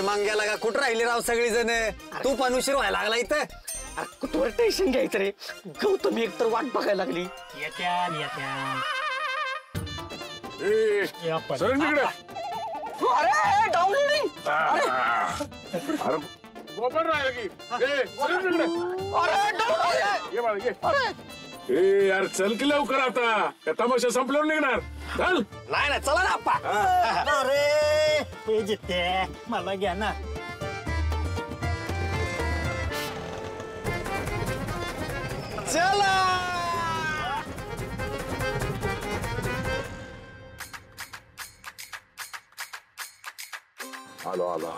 मांग्याला का कुठं राहिली राव सगळी जण? तू पण उशीर व्हायला लागला इथं. कुठवर टेन्शन घ्यायचं रे. गौतमी एकतर वाट बघायला लागली. अरे डावली. गोबर राहिला की. यार चल की लवकर आता. त्या तमाशा संपल्यावर निघणार. चल. नाही ना चला ना आप्पा. अरे हे जिथे मला घ्या ना. चला. आलो आलो.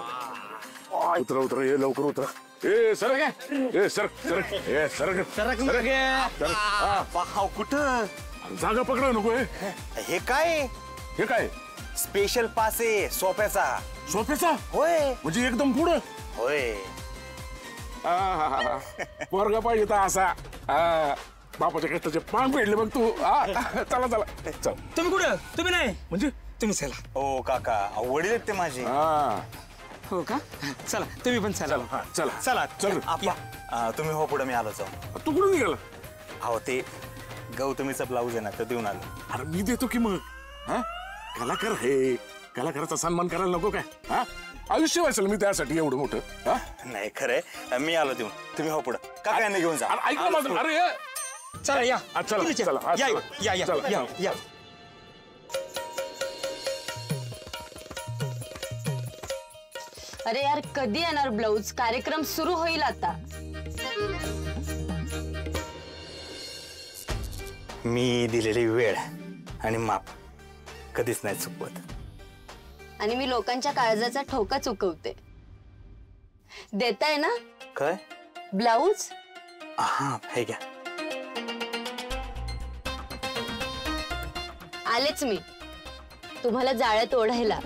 उतरा उतरा ये लवकर उतरा. ए सर ए सर सर ए सर सर. हाव कुठं? जागा पकडा नको. हे काय? हे काय? स्पेशल पास आहे सोफ्याचा. सोफ्याचा? होय म्हणजे एकदम पुढं. होय. पोरगा पाहिजे तर असा. बापाच्या कष्टाचे पान फेडले बघ तू. चला चला चल. तुम्ही कुठं? तुम्ही नाही म्हणजे तुम्ही चला. हो काका वडील आहेत ते माझे. हो का? चला तुम्ही पण चला. चला चला चल. आप्पा तुम्ही हो पुढे मी आलो जाऊ. तू कुठून निघाला? अहो ते गौतमीचा ब्लाऊज आहे ना तो देऊन आलो. अरे मी देतो की मग. कलाकार हे कलाकाराचा सन्मान करायला नको काय? आयुष्य वाचलं मी त्यासाठी एवढं मोठं. नाही खरंय मी आलो देऊन. तुम्ही हो पुढे काकांना घेऊन जा. ऐक ना माझं. अरे चला या. चला चला या या या या या. अरे यार कधी येणार ब्लाऊज? कार्यक्रम सुरू होईल आता. मी दिलेली वेळ आणि माप कधीच नाही चुकवत. आणि मी लोकांच्या काळजाचा ठोका चुकवते. देताय ना काय? ब्लाऊज? हा हे घ्या. आलेच मी तुम्हाला जाळ्यात ओढायला.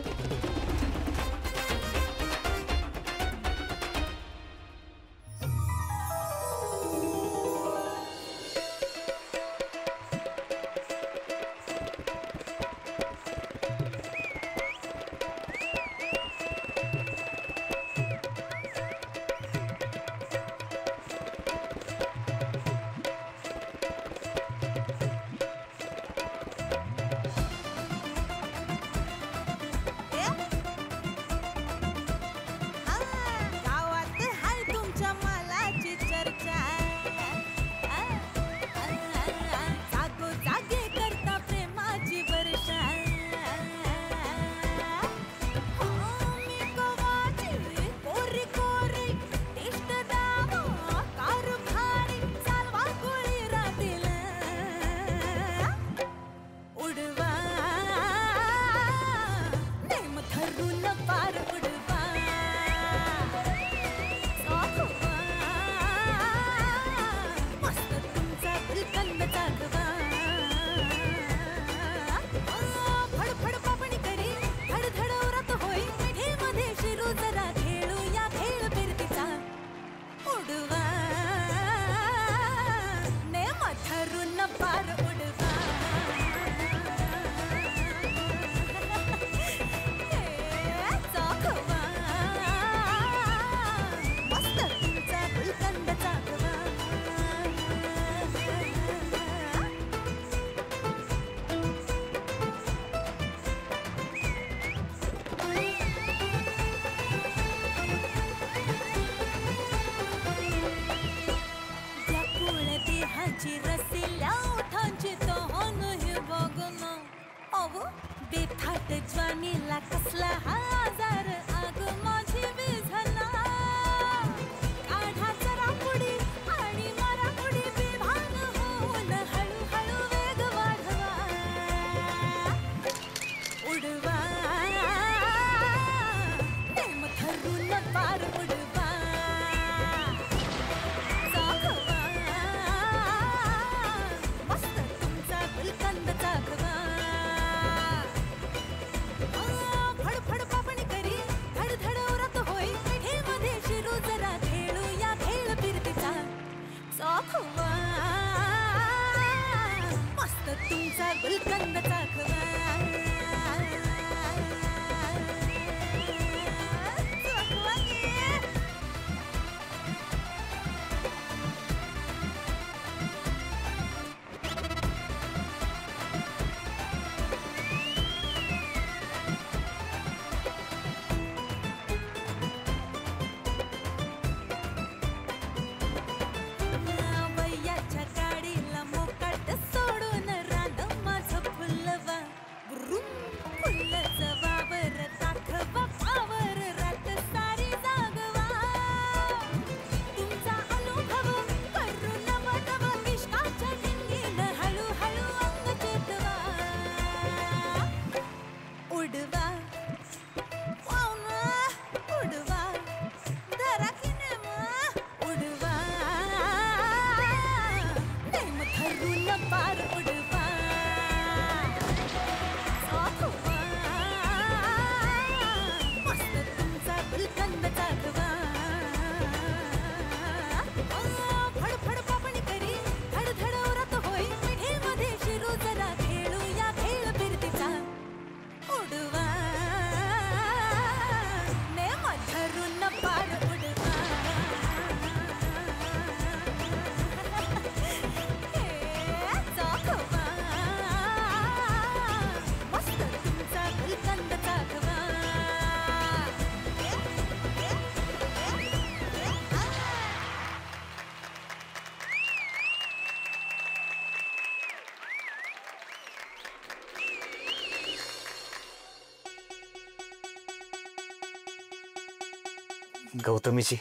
गौतमीची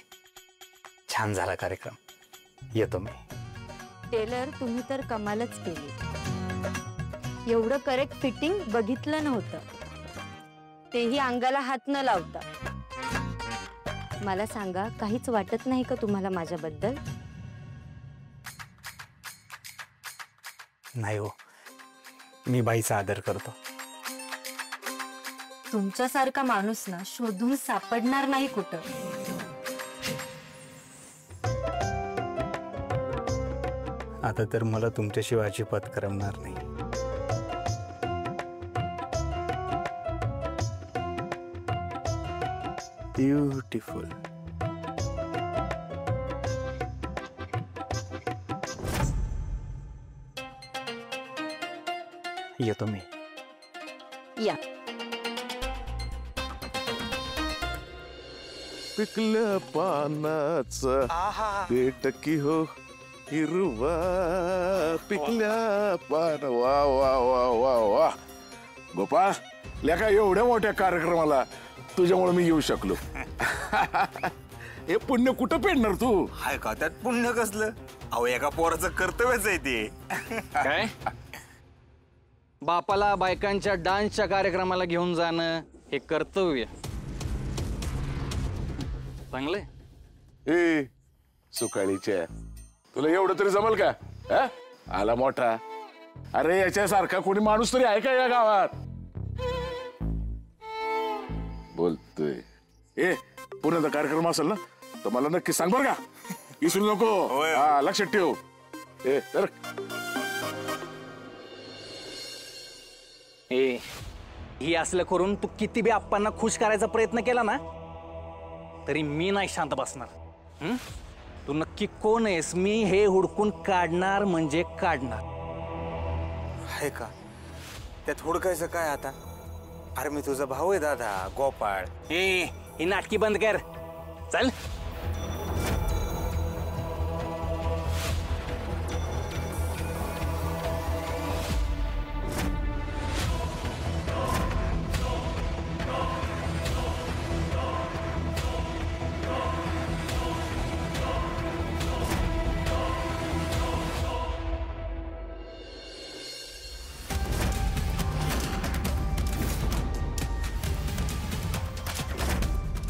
छान झाला कार्यक्रम. येतो मी. टेलर तुम्ही तर कमालच केली. एवढं करेक्ट फिटिंग बघितलं नव्हतं, तेही अंगाला हात न लावता. मला सांगा, काहीच वाटत नाही का तुम्हाला माझ्याबद्दल? नाही हो, मी बाईचा आदर करतो. तुमच्यासारखा माणूस ना शोधून सापडणार नाही कुठं. आता तर मला तुमच्याशिवाय अजिबात करमणार नाही. ब्युटिफुल. येतो मी. या. पिकल्या पानाचं पेट की हो हिरवा, पिकल्या पान. वा वा वा वा वा. गोपाळ, लेका एवढ्या मोठ्या कार्यक्रमाला तुझ्यामुळे मी येऊ शकलो. हे पुण्य कुठं पेडणार तू? हाय का त्यात पुण्य कसलं? अहो, एका पोराचं कर्तव्यच आहे ते. काय बापाला बायकांच्या डान्सच्या कार्यक्रमाला घेऊन जाणं हे कर्तव्य चांगलंय. ए सुकाळीच्या, तुला एवढं तरी जमल का? हा? आला मोठा. अरे याच्यासारखा कोणी माणूस तरी आहे का या गावात? बोलतोय. ए पुण्याचा कार्यक्रम असेल ना तर मला नक्की सांग बर का. विसरू नको. हा, लक्षात ठेव. ए तर ए ही असलं करून तू किती बी आप्पांना खुश करायचा प्रयत्न केला ना तरी मी नाही शांत बसणार. तू नक्की कोण आहेस मी हे हुडकून काढणार म्हणजे काढणार. हाय का त्यात हुडकायचं काय आता? अरे मी तुझा भाऊ आहे दादा गोपाळ. ए ही नाटकी बंद कर. चल.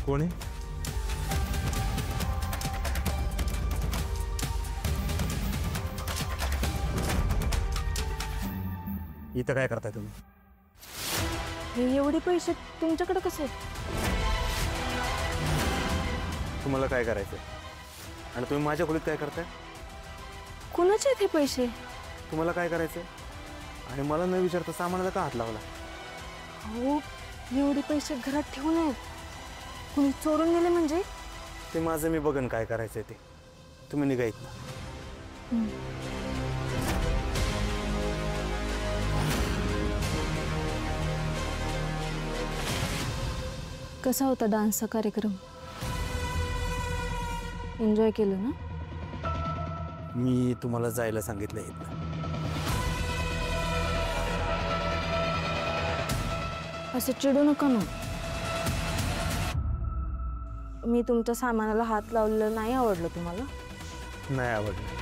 कोण आहे? इथं काय करताय तुम्ही? हे एवढे पैसे तुमच्याकडे कसे? तुम्हाला काय करायचंय आणि तुम्ही माझ्या खोलीत काय करताय? कुणाचे आहेत हे पैसे? तुम्हाला काय करायचंय आणि मला न विचारता सामानाला का हात लावला? हो, एवढे पैसे घरात ठेवून आहेत. कुणी चोरून नेले म्हणजे? ते माझं मी बघन काय करायचंय ते. तुम्ही निघायत ना. कसा होता डान्सचा कार्यक्रम? एन्जॉय केलं ना? मी तुम्हाला जायला सांगितलं इथनं. असं चिडू नका ना. मी तुमच्या सामानाला हात लावलेलं नाही आवडलं तुम्हाला? नाही आवडलं.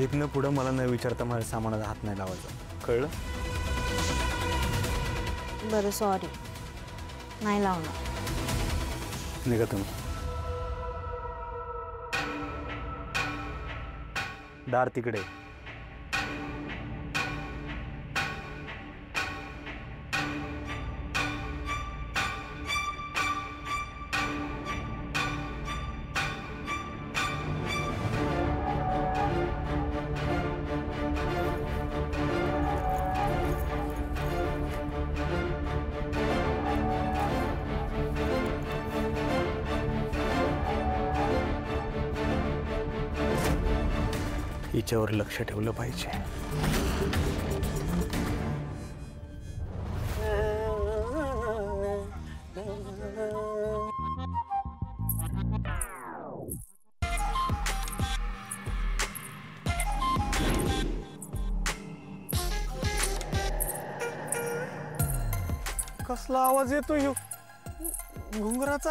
इथनं पुढं मला न विचारता माझ्या सामानाला हात नाही लावायचा. कळलं? बरं, सॉरी. नाही लावणार. निघा तुम्ही. दार तिकडे. हिच्यावर लक्ष ठेवलं पाहिजे. कसला आवाज येतो ह्यो घुंगराचा?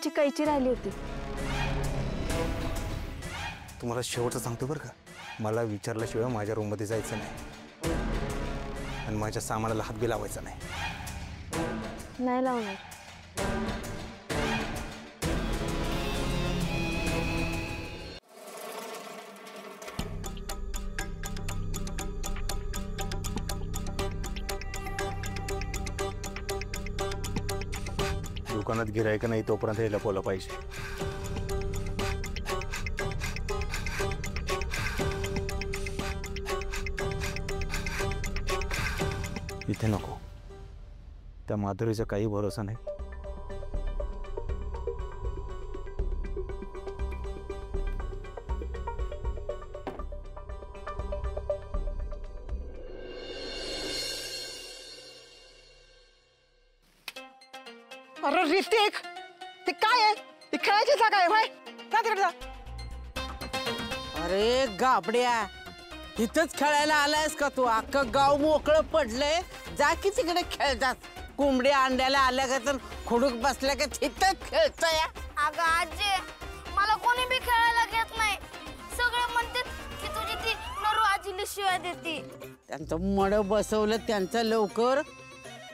आमची कैची राहिली होती. तुम्हाला शेवटचं सांगतो बरं का, मला विचारल्याशिवाय माझ्या रूममध्ये जायचं नाही आणि माझ्या सामानाला हात बी लावायचा नाही. नाही लावणार. दुकानात गिरायक नाही तोपर्यंत हे लपवलं पाहिजे. इथे नको, त्या माधुरीचा काही भरोसा नाही. अरे ऋतिक, ते काय आहे? ती खेळायची जागा आहे भाई. जा तिकडे जा. अरे गाबड्या, इथंच खेळायला आलायस का तू? अख्खं गाव मोकळं पडलंय, जा की तिकडे खेळ जा. कोंबड्या अंड्याला आल्या का तर खुडूक बसल्या का तिथंच खेळतोय. अगं आजी, मला कोणी बी खेळायला घेत नाही. सगळे म्हणतात की तुझी ती नरू आजीला शिवाय देते. त्यांचं मड बसवलं त्यांचं लवकर,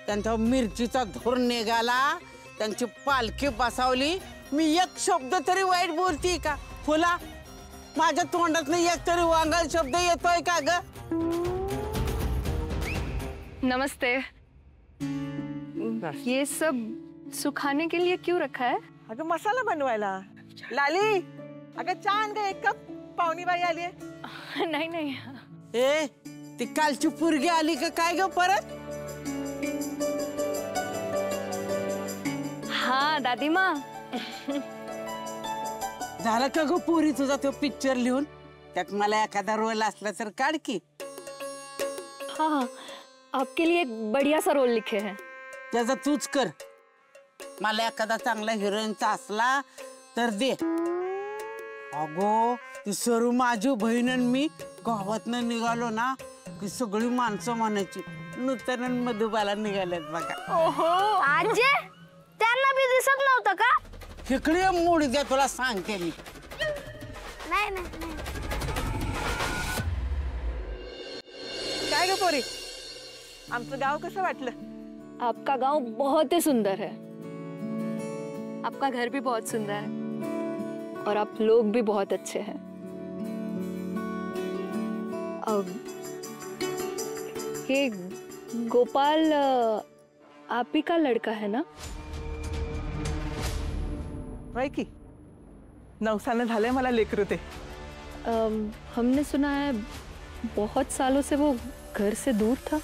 त्यांचा मिरचीचा धूर निघाला, त्यांची पालखी बसावली. मी एक शब्द तरी वाईट बोलती का? फुला, माझ्या तोंडात एक तरी वांगल शब्द येतोय का ग? नमस्ते. ये सब सुखाने के लिए क्यों रखा है? अगं मसाला बनवायला. लाली, अगं चहा आण गं 1 कप. पाहुणीबाई आली आहे. नहीं नहीं. ए, ती कालची पुरगी आली का काय ग परत? हाँ दादी माँ. झालं का ग पुरी तुझा तो पिक्चर लिहून? त्यात मला एखादा रोल असला तर काढ की. हाँ हाँ, आपके लिए एक बढ़िया सा रोल लिखे हैं. त्याचा तूच कर. मला एखादा चांगला हिरोईनचा असला तर दे. अगो, ती सरू माझी बहीण आणि मी गावातनं निघालो ना की सगळी माणसं म्हणायची नूतन आणि मधुबाला निघाल्यात बघा. ओहो. आजी, त्यांना बी दिसत नव्हतं का? इकडे मूड द्या तुला सांगते मी. नाही नाही. काय ग पोरी, आमचं गाव कसं वाटलं? आपका गांव बहुत ही सुंदर है. आपका घर भी बहुत सुंदर है और आप लोग भी बहुत अच्छे हैं. अब ये गोपाल आप ही का लड़का है ना? होय की, 9 साल झाले मला लेकरू ते. हमने सुना है बहुत सालों से वो घर से दूर था.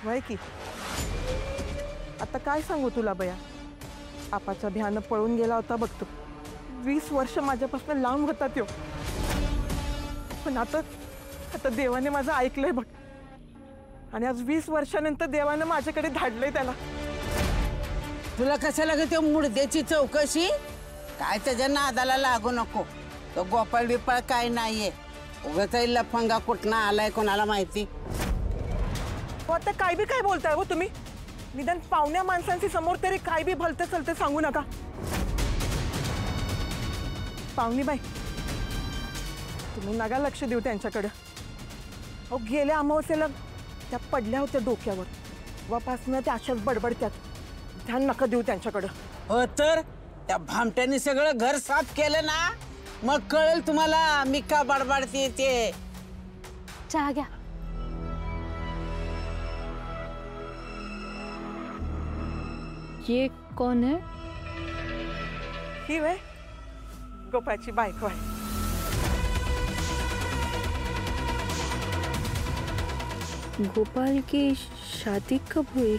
होय की. आता काय सांगू तुला बया, आपाच्या भ्यानं पळून गेला होता बघतो. 20 वर्ष माझ्यापासून लांब होता त्यो. पण आता देवाने माझं ऐकलंय बघ. आणि आज 20 वर्षानंतर देवानं माझ्याकडे धाडलंय त्याला. तुला कशाला ग त्या मुडद्याची चौकशी? काय त्याच्या नादाला लागू नको. तो गोपाळ बिपाळ काय नाहीये. उगाच लफंगा कुठनं आलाय कोणाला माहिती. हो, आता काय बी काय बोलताय हो तुम्ही? निदान पाहुण्या माणसांची समोर तरी काय बी भलते चलते सांगू नका. पाहुणी बाई, तुम्ही नका लक्ष देऊ त्यांच्याकडे. अहो, गेल्या अमावस्येला त्या पडल्या होत्या डोक्यावर. वापासनं त्या अशाच बडबडत्यात. ध्यान नका देऊ त्यांच्याकडं. हो तर त्या भामट्याने सगळं घर साफ केलं ना, मग कळेल तुम्हाला मी का बडबडते ते. चहा घ्या. ये कौन है? ही वे गोपाळची बायको आहे. गोपाल की शादी कब हुई?